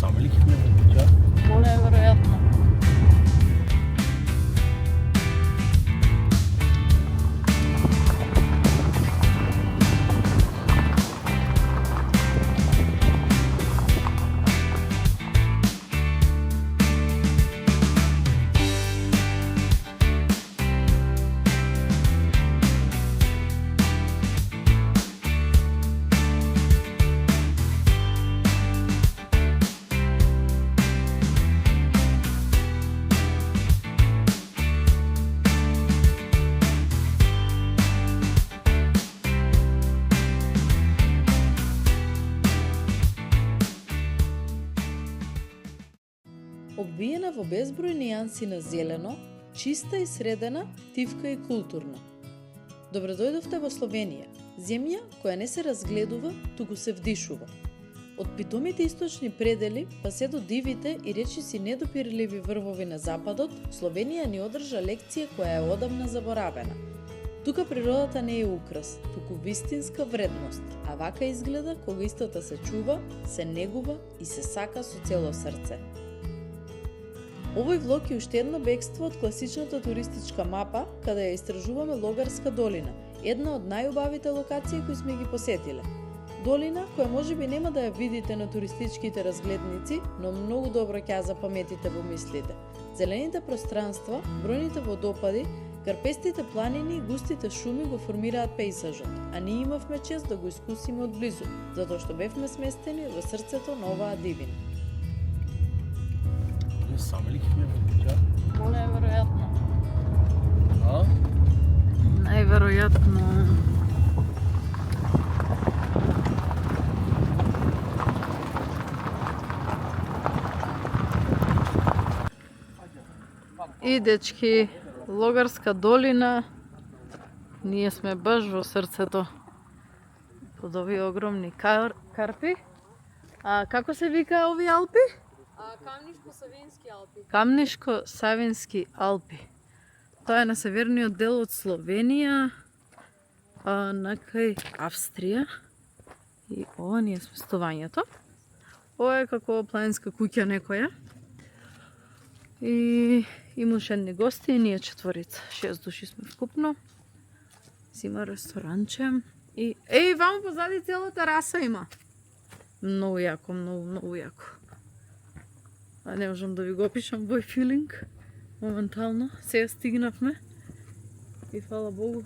сами ли ќе куќа? Неверојатно. Обвиена во безброј нијанси на зелено, чиста и средена, тивка и културна. Добредојдовте во Словенија, земја која не се разгледува, туку се вдишува. Од питомите источни предели, па се до дивите и речиси недопирливи врвови на западот, Словенија ни одржа лекција која е одамна заборавена. Тука природата не е украс, туку вистинска вредност, а вака изгледа кога истата се чува, се негува и се сака со цело срце. Овој влог е уште едно бегство од класичната туристичка мапа, каде ја истражуваме Логарска долина, една од најубавите локации кои сме ги посетиле. Долина која можеби нема да ја видите на туристичките разгледници, но многу добро ќе ја запаметите во мислите. Зелените пространства, бројните водопади, гарпестите планини и густите шуми го формираат пејзажот, а ние имавме чест да го искусиме од близу, затоа што бевме сместени во срцето на оваа дивина. Сами ли ќе куќа? Неверојатно. А? Најверојатно. И дечки, Логарска долина, ние сме баш во срцето под овие огромни карпи. А како се вика овие Алпи? Камнишко-Савински Алпи. Камнишко-Савински Алпи. Тоа е на северниот дел од Словенија, на кај Австрија. И ова ни е сместувањето. Ова е како планинска куќа некоја. И имаше едни гости, и ние четворица, 6 души сме вкупно. Има ресторанче. И ваму позади цела тераса има. Многу јако, многу јако. Не можам да ви го опишам бој филинг. Моментално. Сега стигнавме. И фала Богу,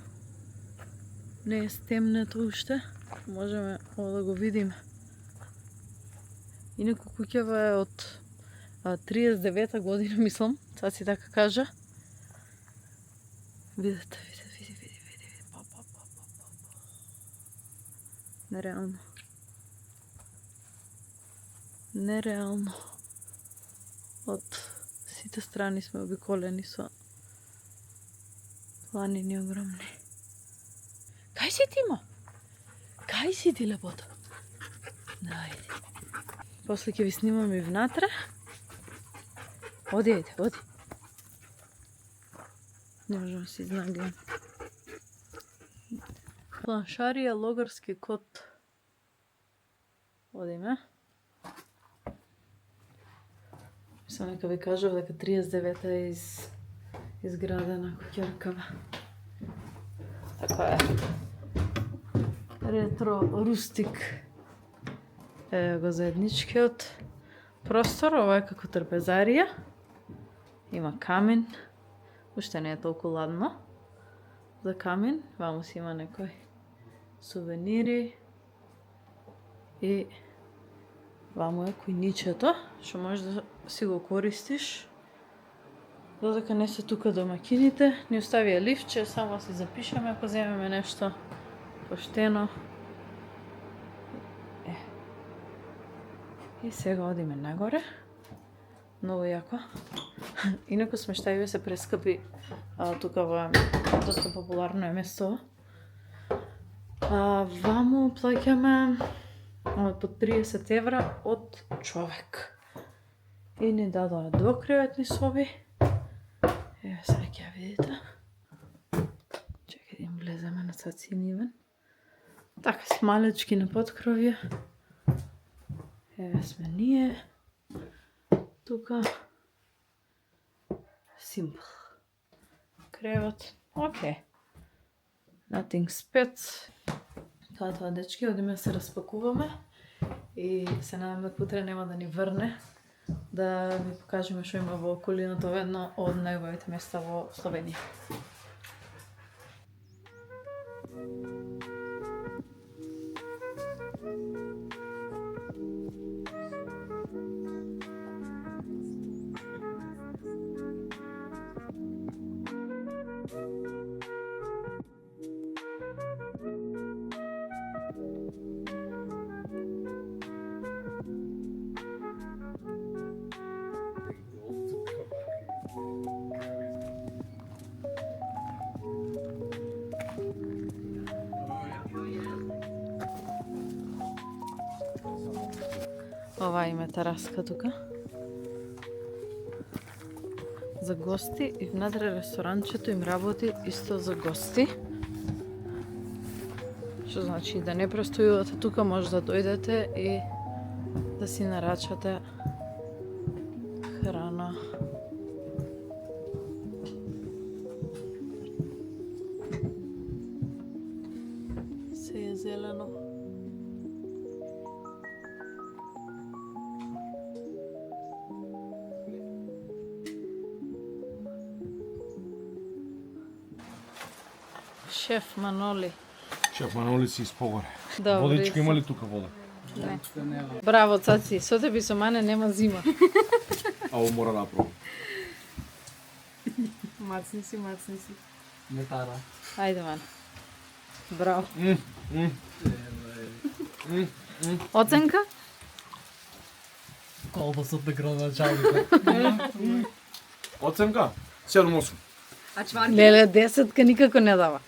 не е стемнето уште. Можеме да го видиме. Инаку куќава е од 39-та година, мислам. Сега си така кажа. Видете, види. Нереално. Нереално. Од сите страни сме обиколени со планини огромни. Кај си ти, ма? Кај си ти, лепото? Дајде. После ќе ви снимам и внатре. Оди. Не можам да си изнагледам. Планшарија, Логарски кот. Одиме. Мислам нека ви кажав дека 39-та е изградена куќаркава. Така е. Ретро, рустик. Еве го заедничкиот простор, ова е како трпезарија. Има камин. Уште не е толку ладно за камин. Ваму си има некои сувенири. И ваму е кујничето, што можеш да си го користиш. Додека не се тука домакините, ни оставија лифче, само си запишеме ако земеме нешто поштено. И сега одиме нагоре. Многу јако. Инаку смештајиве се прескапи, тука во доста популарно е место. Ваму плаќаме по 30 евра од човек. И ни дадоа двокреветни соби. Еве сега ќе ја видите. Чекај да им влеземе на саци нивен. Така си малечки на подкровје. Еве сме ние. Тука simple. Креват. Океј. Nothing spec. Тоа, дечки, одиме се распакуваме и се надам дека утре нема да ни врне да ви покажеме што има во околината во едно од најубавите места во Словенија. Ова има тераска тука. За гости и внатре ресторанчето им работи исто за гости. Што значи да не престојувате тука, може да дојдете и да си нарачате храна. Се е зелено. Шеф Маноли. Шеф Маноли си испогоре. Добре. Водичка има ли тука вода? Не. Браво, цаци. Со тебе со мене нема зима. А ово мора да пробам. Мацни си. Не тара. Ајде, мане. Браво. Оценка? Колбасот на градоначалникот. Оценка? 7-8. А чварки? Леле, 10 никако не дава.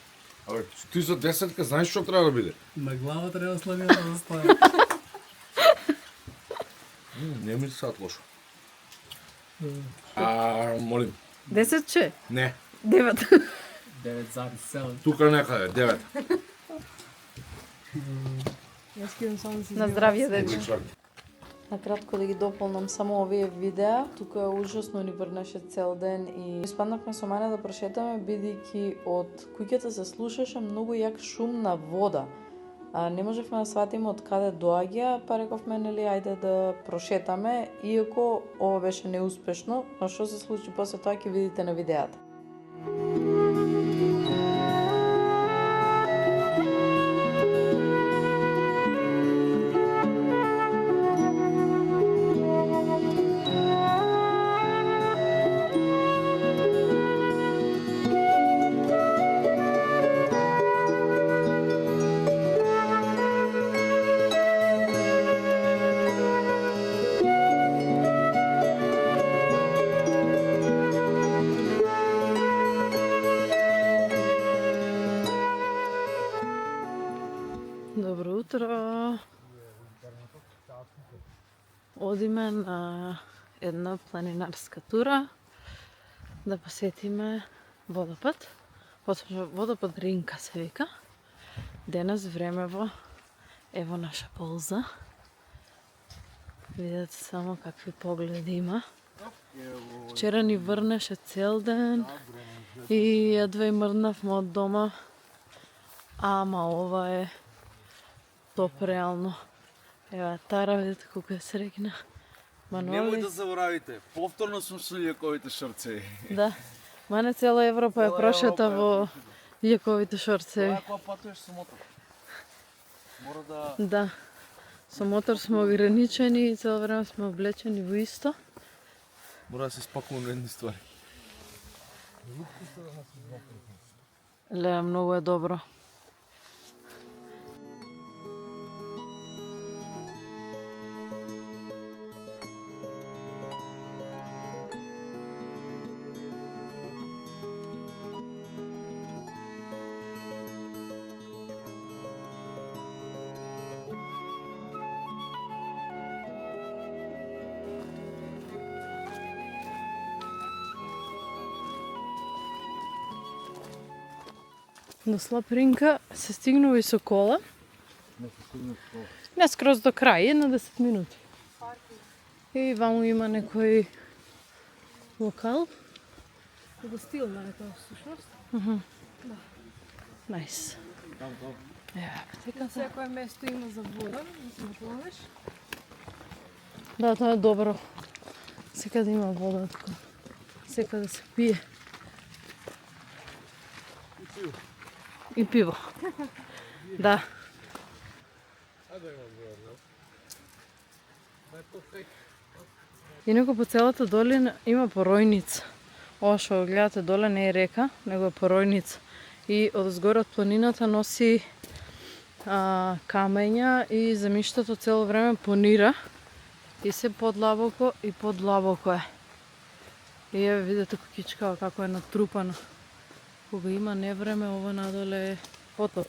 Абе, ти за 10 знаеш што треба да биде? На глава треба славијата да стои. Не ми сад лошо. Молим. 10 че? Не. 9. 9,7. Тука некаде, 9. Јас кидам само да си На здравје, деди. Чварки. Накратко да ги дополнам само овие видеа, тука ужасно ни врнеше цел ден и испаднавме со мене да прошетаме, бидејќи од куќата се слушаше многу јак шум на вода. Не можевме да сватиме од каде доаѓа, па рековме, нели, ајде да прошетаме, иако ова беше неуспешно, но што се случи после тоа ќе видите на видеата. Добро утро. Одиме на една планинарска тура да посетиме водопад. Водопад Ринка се вика. Денес времево е во наша полза. Видете само какви погледи има. Вчера ни врнеше цел ден и едва и мрднавме од дома. Ама ова е топ реално. Ева, Тара, видите колко е срекна. Маноли. Немој да заборавите, повторно сум со љековите шорцеви. Да. Мане цела Европа е прошета во љековите шорцеви. Тоа кога патуваш со мотор. Мора да... Да. Со мотор сме ограничени и цело време сме облечени во исто. Мора да се спакувам на едни ствари. Ле, многу е добро. До Слапринка се стигнува и со кола. Не скроз до крај, на 10 минути. И ваму има некој локал. Гостилна е тоа всушност. Најс. Ева, така се. Секое место има за вода, да се наплавиш. Да, тоа е добро. Секаде има вода тука. Секаде се пие. И пиво. Да. Инаку по целата долина има поројница. Ова што го гледате доле не е река, него е поројница. И од згоре од планината носи камења и земјиштето цело време понира. И се подлабоко и подлабоко е. И еве видете кукичкава како е натрупано. Кога има невреме, ова надоле е потоп.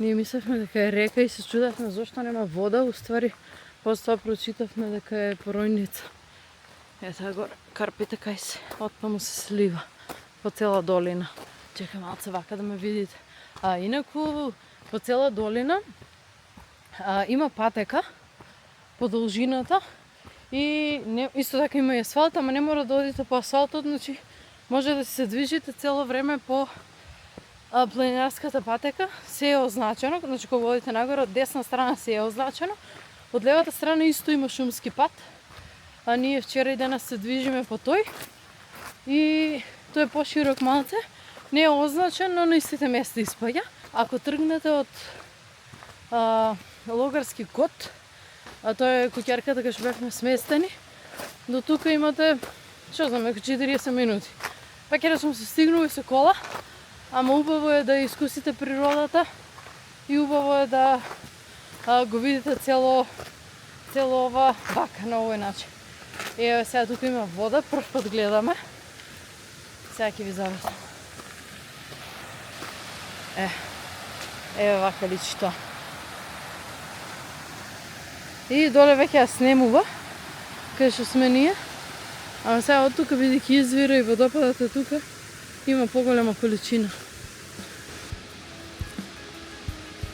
Ние мислевме дека е река и се чудевме зошто нема вода, уствари после тоа прочитавме дека е поројница. Ето горе, карпите кај се, отпаму се слива по цела долина. Чекам малце вака да ме видите. Инаку по цела долина има патека по должината и исто така има и асфалт, ама не мора да одите по асфалтот, значи може да се движите цело време по планинарската патека, се е означено, значи кога одите нагоре од десна страна се е означено, од левата страна исто има шумски пат, а ние вчера и денес се движиме по тој и тој е поширок малце, не е означен, но на истите места испаѓа. Ако тргнете од Логарски кот, а тоа е куќарката кај што бевме сместени, до тука имате, што знам, 40 минути. Па ќе речем се стигнува со кола, ама убаво е да искусите природата и убаво е да го видите цело ова бака на овој начин. Еве сега тука има вода, прв пат гледаме. Сега ќе ви завртам. Еве вака личи тоа. И доле веќе ја снемува, кај што сме ние. Ама сега од тука бидејќи извира и водопадот е тука, има поголема количина.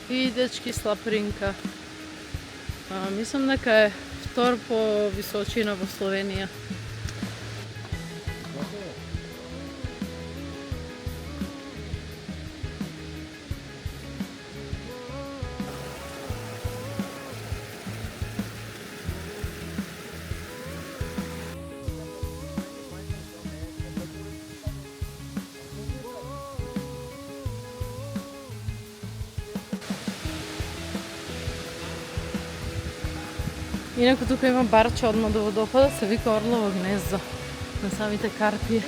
И дечки Слапринка. Мислам дека е втор по височина во Словенија. Инаку тука има барче одма до водопада, се вика Орлово гнездо. На самите карпи.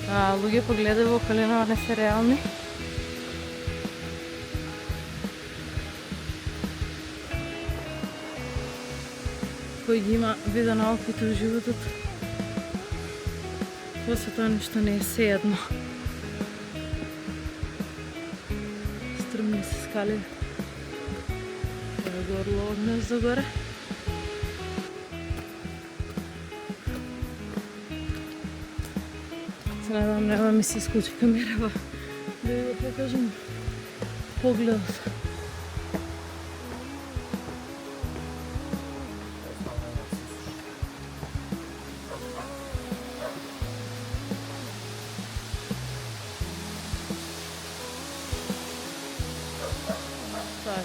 Луѓе погледај во околина, не се реални. Кој ги има вида науките во животот, после тоа ништо не е седно. Стрмни се скали. Ево го Орлово гнездо горе. Се надам нема ми се исклучи камерава да ви го покажам погледот. Така.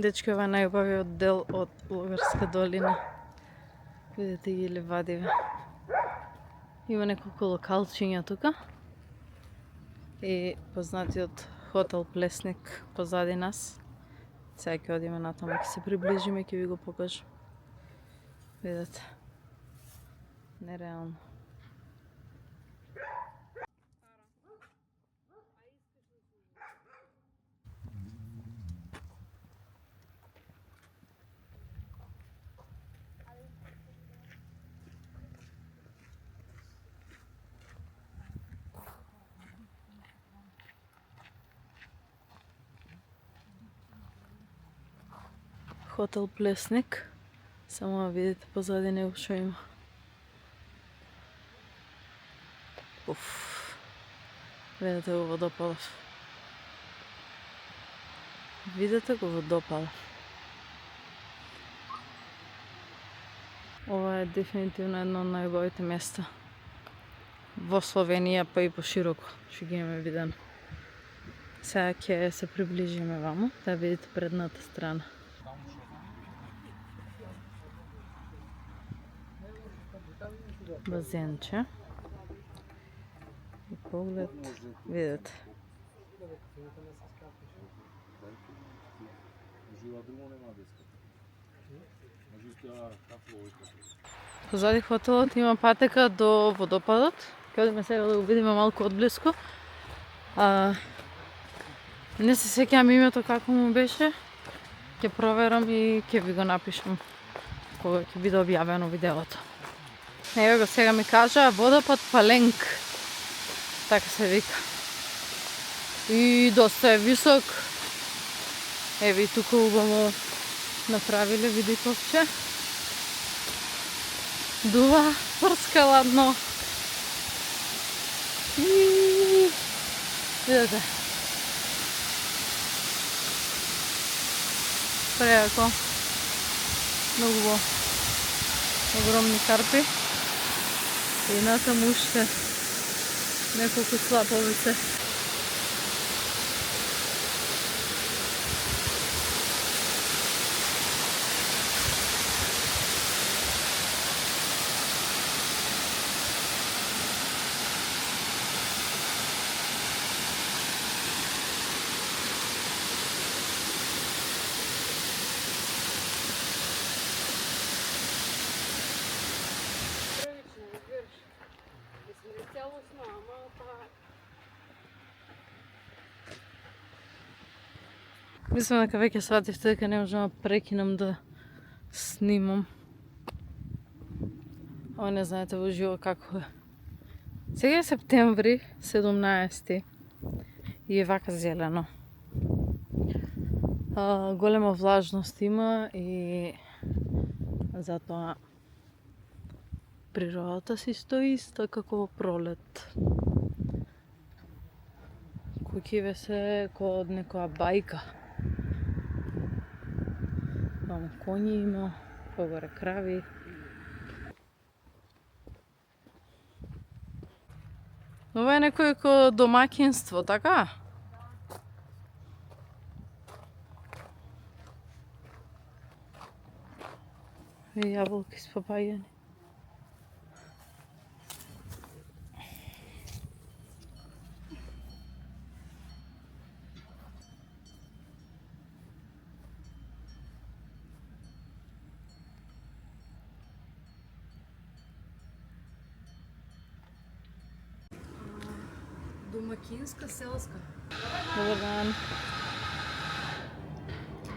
Дечки, ова е најубавиот дел од Бугарска долина. Видите ги ливадиве. Има неколку локалчиња тука. И познатиот хотел Плесник позади нас. Сега ќе одиме натаму, ќе се приближиме и ќе ви го покажам. Видете. Нереално. Хотел Плесник. Само видите позади него што има. Уф. Видите го водопадот. Видите го водопадот. Ова е дефинитивно едно од најубавите места во Словенија, па и пошироко, што ги имаме видено. Сега ќе се приближиме ваму, да видите предната страна. Базенче. И поглед, видите. Позади хотелот има патека до водопадот. Ќе одиме сега да го видиме малку одблиску. Не се сеќавам името како му беше. Ќе проверам и ќе ви го напишам кога ќе биде објавено видеото. Ево го сега ми кажа водопад Паленк. Така се вика. И доста е висок. Ево и тука убаво направиле видиковче. Дува прска ладно. И видете. Преако. Многу огромни карпи. И натаму уште неколку слаповице. Мислам дека веќе свативте дека не можам да прекинам да снимам. Ова не знаете во живо како е. Сега е септември, 17 и е вака зелено. Голема влажност има и затоа природата си стои иста како во пролет. Куќиве се како од некоја бајка. Мамо коњи има, погоре крави. Ова е некој домаќинство, така? И јаболки спапаѓани. Домакинска, селска. Добар дан.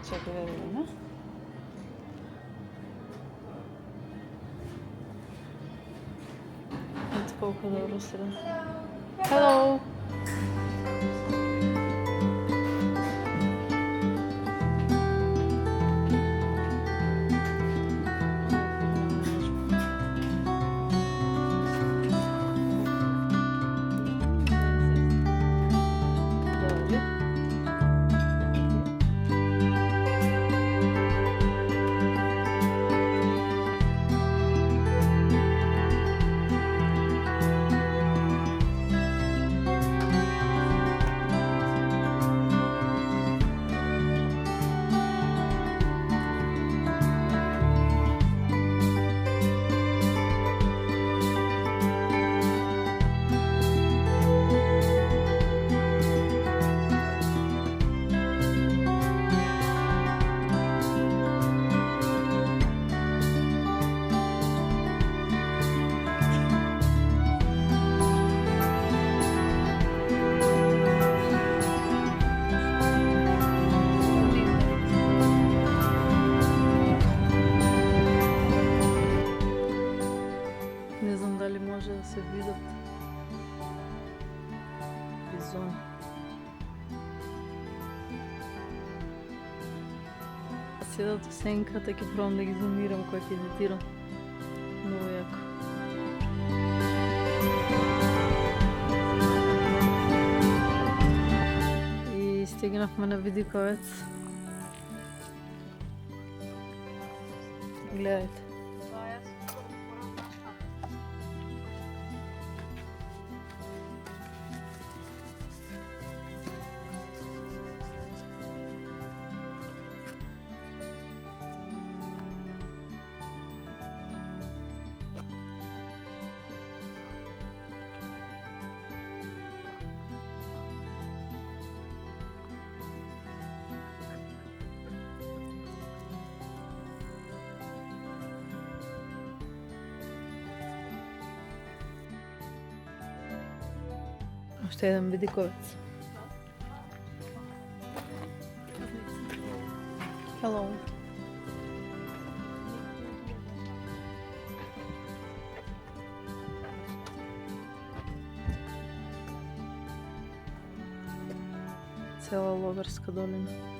Чекай да видиме. Ето колко добро седам. Hello! се видат бизони. Седат во сенката, ќе пробам да ги зумирам кога ќе едитирам. Много јако. И стигнавме на Видиковец. Гледајте. Уште еден Видиковец. Hello. Цела Логарска долина.